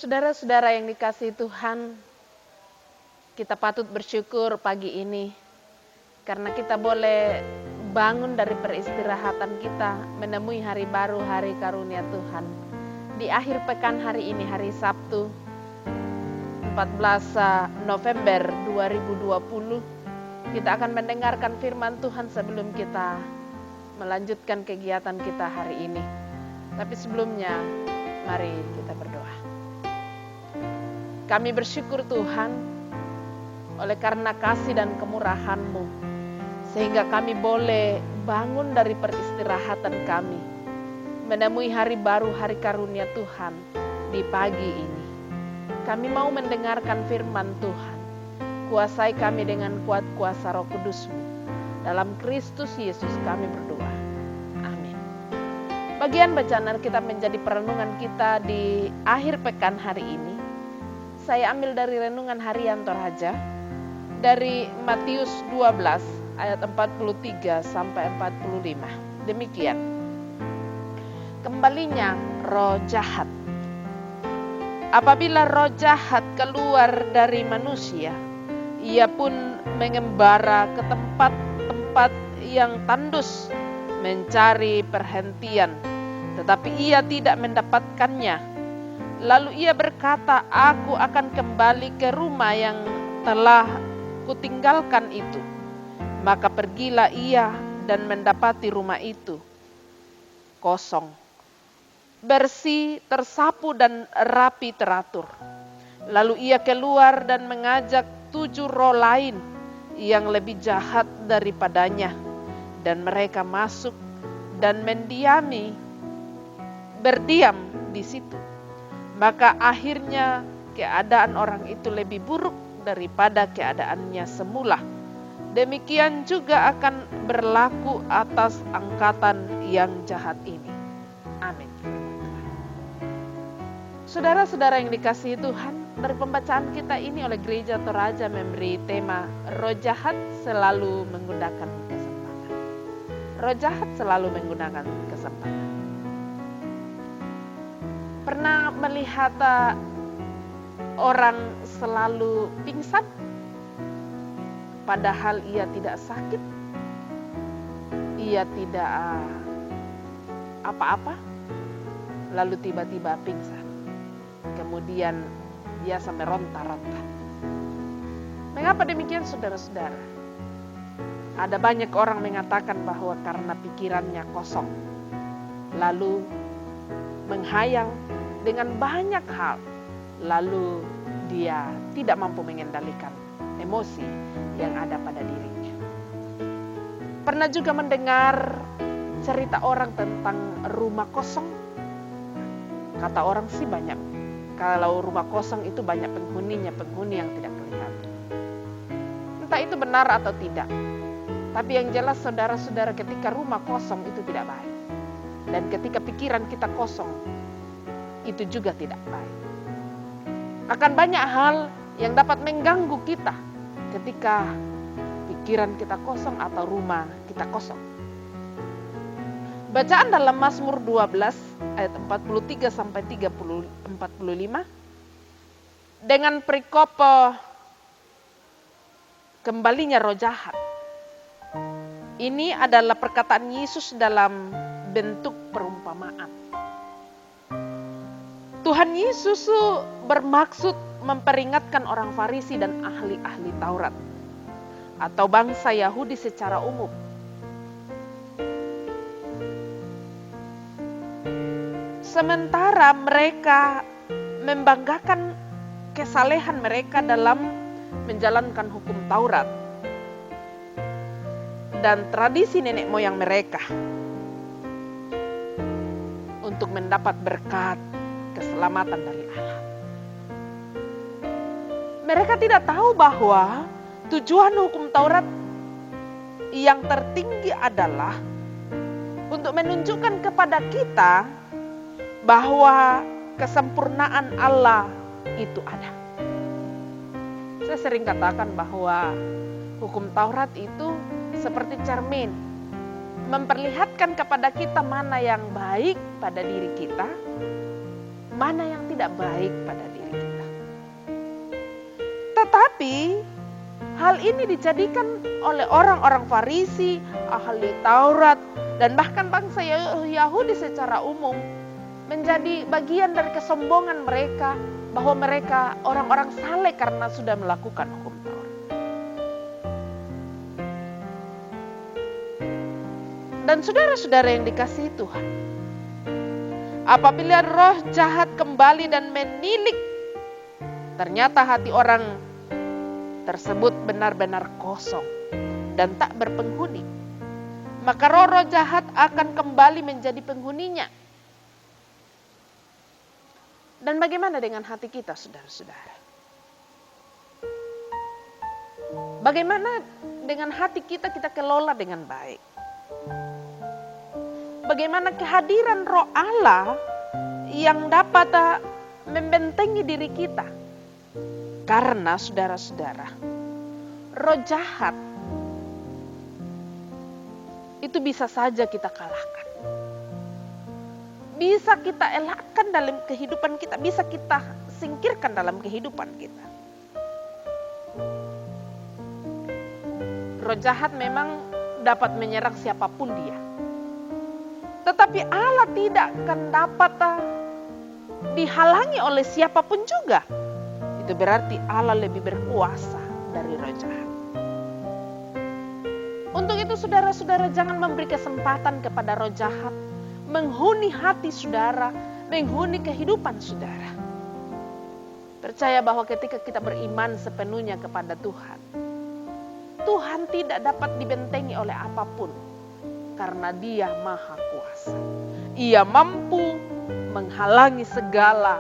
Saudara-saudara yang dikasihi Tuhan, kita patut bersyukur pagi ini karena kita boleh bangun dari peristirahatan kita, menemui hari baru, hari karunia Tuhan. Di akhir pekan hari ini, hari Sabtu, 14 November 2020, kita akan mendengarkan firman Tuhan sebelum kita melanjutkan kegiatan kita hari ini. Tapi sebelumnya, mari kita berdoa. Kami bersyukur Tuhan, oleh karena kasih dan kemurahan-Mu, sehingga kami boleh bangun dari peristirahatan kami, menemui hari baru, hari karunia Tuhan di pagi ini. Kami mau mendengarkan firman Tuhan. Kuasai kami dengan kuat kuasa Roh Kudus-Mu. Dalam Kristus Yesus kami berdoa. Amin. Bagian bacaan Alkitab menjadi perenungan kita di akhir pekan hari ini. Saya ambil dari renungan harian Toraja dari Matius 12 ayat 43 sampai 45. Demikian. Kembalinya roh jahat. Apabila roh jahat keluar dari manusia, ia pun mengembara ke tempat-tempat yang tandus mencari perhentian, tetapi ia tidak mendapatkannya. Lalu ia berkata, aku akan kembali ke rumah yang telah kutinggalkan itu. Maka pergilah ia dan mendapati rumah itu kosong, bersih, tersapu dan rapi teratur. Lalu ia keluar dan mengajak 7 roh lain yang lebih jahat daripadanya. Dan mereka masuk dan berdiam di situ. Maka akhirnya keadaan orang itu lebih buruk daripada keadaannya semula. Demikian juga akan berlaku atas angkatan yang jahat ini. Amin. Saudara-saudara yang dikasihi Tuhan, dari pembacaan kita ini oleh Gereja Toraja memberi tema roh jahat selalu menggunakan kesempatan. Roh jahat selalu menggunakan kesempatan. Pernah melihat orang selalu pingsan, padahal ia tidak sakit, ia tidak apa-apa, lalu tiba-tiba pingsan. Kemudian dia sampai ronta-ronta. Mengapa demikian, saudara-saudara? Ada banyak orang mengatakan bahwa karena pikirannya kosong, lalu menghayal dengan banyak hal, lalu dia tidak mampu mengendalikan emosi yang ada pada dirinya. Pernah juga mendengar cerita orang tentang rumah kosong? Kata orang sih banyak. Kalau rumah kosong itu banyak penghuni yang tidak kelihatan. Entah itu benar atau tidak. Tapi yang jelas saudara-saudara, ketika rumah kosong itu tidak baik. Dan ketika pikiran kita kosong, itu juga tidak baik. Akan banyak hal yang dapat mengganggu kita ketika pikiran kita kosong atau rumah kita kosong. Bacaan dalam Mazmur 12 ayat 43 sampai 45 dengan perikop kembalinya roh jahat. Ini adalah perkataan Yesus dalam bentuk perumpamaan. Tuhan Yesus bermaksud memperingatkan orang Farisi dan ahli-ahli Taurat atau bangsa Yahudi secara umum. Sementara mereka membanggakan kesalehan mereka dalam menjalankan hukum Taurat dan tradisi nenek moyang mereka untuk mendapat berkat keselamatan dari Allah. Mereka tidak tahu bahwa tujuan hukum Taurat yang tertinggi adalah untuk menunjukkan kepada kita bahwa kesempurnaan Allah itu ada. Saya sering katakan bahwa hukum Taurat itu seperti cermin, memperlihatkan kepada kita mana yang baik pada diri kita mana yang tidak baik pada diri kita. Tetapi hal ini dijadikan oleh orang-orang Farisi, ahli Taurat, dan bahkan bangsa Yahudi secara umum menjadi bagian dari kesombongan mereka bahwa mereka orang-orang saleh karena sudah melakukan hukum Taurat. Dan saudara-saudara yang dikasihi Tuhan, apabila roh jahat kembali dan menilik, ternyata hati orang tersebut benar-benar kosong dan tak berpenghuni, maka roh-roh jahat akan kembali menjadi penghuninya. Dan bagaimana dengan hati kita, saudara-saudara? Bagaimana dengan hati kita kelola dengan baik? Bagaimana kehadiran roh Allah yang dapat membentengi diri kita? Karena saudara-saudara, roh jahat itu bisa saja kita kalahkan. Bisa kita elakkan dalam kehidupan kita, bisa kita singkirkan dalam kehidupan kita. Roh jahat memang dapat menyerang siapapun dia. Tetapi Allah tidak akan dapat dihalangi oleh siapapun juga. Itu berarti Allah lebih berkuasa dari roh jahat. Untuk itu saudara-saudara jangan memberi kesempatan kepada roh jahat menghuni hati saudara, menghuni kehidupan saudara. Percaya bahwa ketika kita beriman sepenuhnya kepada Tuhan, Tuhan tidak dapat dibentengi oleh apapun karena Dia Maha Kuasa. Ia mampu menghalangi segala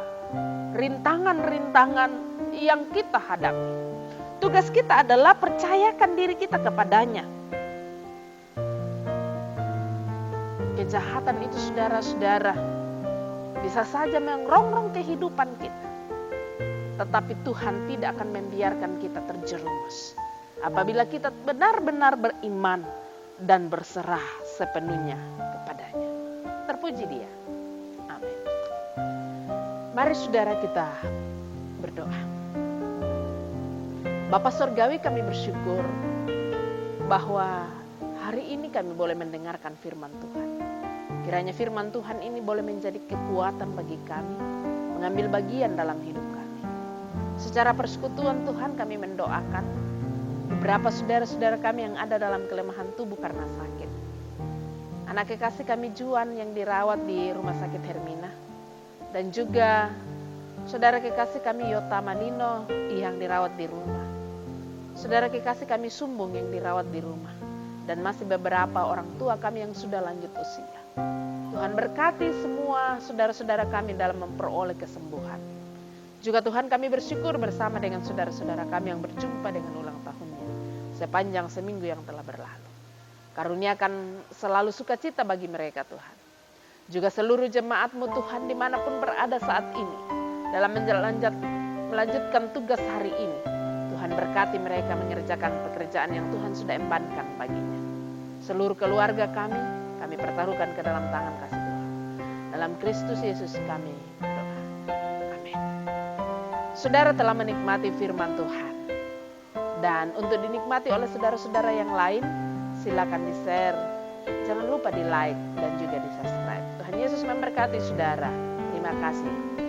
rintangan-rintangan yang kita hadapi. Tugas kita adalah percayakan diri kita kepadanya. Kejahatan itu saudara-saudara bisa saja merongrong kehidupan kita. Tetapi Tuhan tidak akan membiarkan kita terjerumus. Apabila kita benar-benar beriman dan berserah sepenuhnya kepadanya. Terpuji Dia. Amin. Mari saudara kita berdoa. Bapa Surgawi, kami bersyukur bahwa hari ini kami boleh mendengarkan firman Tuhan. Kiranya firman Tuhan ini boleh menjadi kekuatan bagi kami, mengambil bagian dalam hidup kami. Secara persekutuan Tuhan kami mendoakan beberapa saudara-saudara kami yang ada dalam kelemahan tubuh karena sakit. Anak kekasih kami Juan yang dirawat di Rumah Sakit Hermina. Dan juga saudara kekasih kami Yota Manino yang dirawat di rumah. Saudara kekasih kami Sumbung yang dirawat di rumah. Dan masih beberapa orang tua kami yang sudah lanjut usia. Tuhan berkati semua saudara-saudara kami dalam memperoleh kesembuhan. Juga Tuhan kami bersyukur bersama dengan saudara-saudara kami yang berjumpa dengan ulang tahunnya sepanjang seminggu yang telah berlalu. Karuniakan selalu sukacita bagi mereka Tuhan. Juga seluruh jemaat-Mu Tuhan dimanapun berada saat ini dalam melanjutkan tugas hari ini. Tuhan berkati mereka mengerjakan pekerjaan yang Tuhan sudah embankan baginya. Seluruh keluarga kami pertaruhkan ke dalam tangan kasih Tuhan. Dalam Kristus Yesus kami berdoa. Amin. Saudara telah menikmati firman Tuhan. Dan untuk dinikmati oleh saudara-saudara yang lain, silakan di-share. Jangan lupa di-like dan juga di-subscribe. Tuhan Yesus memberkati saudara. Terima kasih.